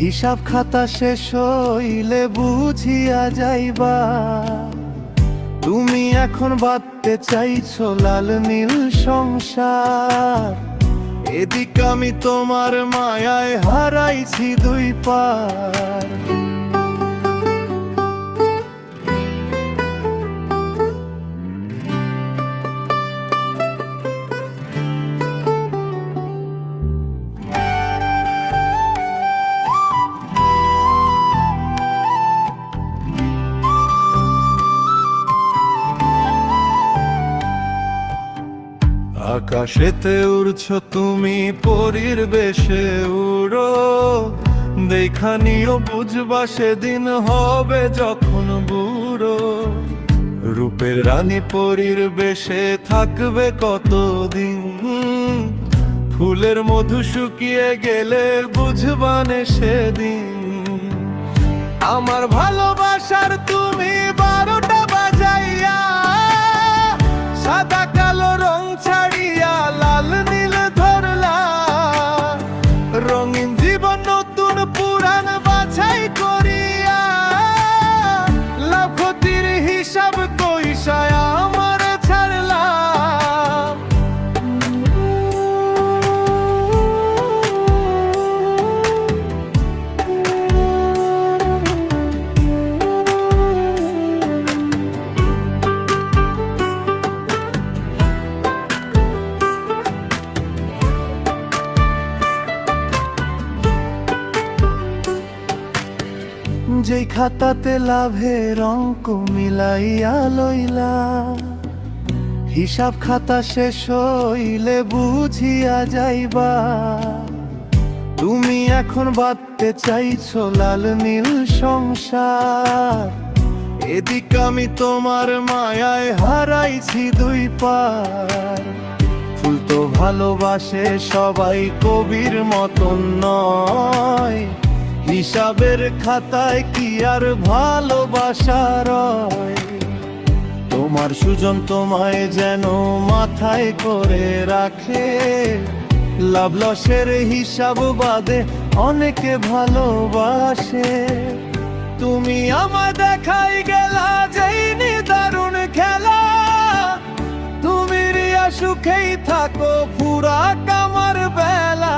হিসাব খাতা শেষ হইলে বুঝিয়া যাইবা, তুমি এখন বাঁধতে চাইছো লাল নীল সংসার। এদিক আমি তোমার মায়ায় হারাইছি দুই পার। আকাশেতে উড়ছো তুমি পরীর বেশে উড়ো, দেখা নিও বুঝবা সেদিন হবে যখন বুড়ো। রূপের রানী পরীর বেশে থাকবে কতদিন, ফুলের মধু শুকিয়ে গেলে বুঝবানে সেদিন। আমার ভালোবাসার তুমি 12টা বাজাইয়া, সাদা কালো রং ছাড়িয়া লাল নীল ধরলা। রঙিন জীবন নতুন পুরাণ বাছাই করিয়া, লাভ ক্ষতির হিসাব কইসায় আমার ছাড়লা। যেই খাতাতে লাভের অঙ্ক মিলাইয়া লইলা, হিসাব খাতা শেষ হইলে বুঝিয়া যাইবা, তুমি এখন বাঁধতে চাইছো লাল নীল সংসার। এদিক আমি তোমার মায়ায় হারাইছি দুই পার। ফুল তো ভালোবাসে সবাই, কবির মতন নয়। হিসাবের খাতায় কি আর ভালোবাসা রয়? তোমার সুজন তোমায় যেন মাথায় করে রাখে, লাভ লসের হিসাব বাদে অনেকে ভালোবাসে। তুমি আমায় দেখাই গেলা যেই নিদারুণ খেলা, তুমি রিয়া সুখেই থাকো পুরা কামার বেলা।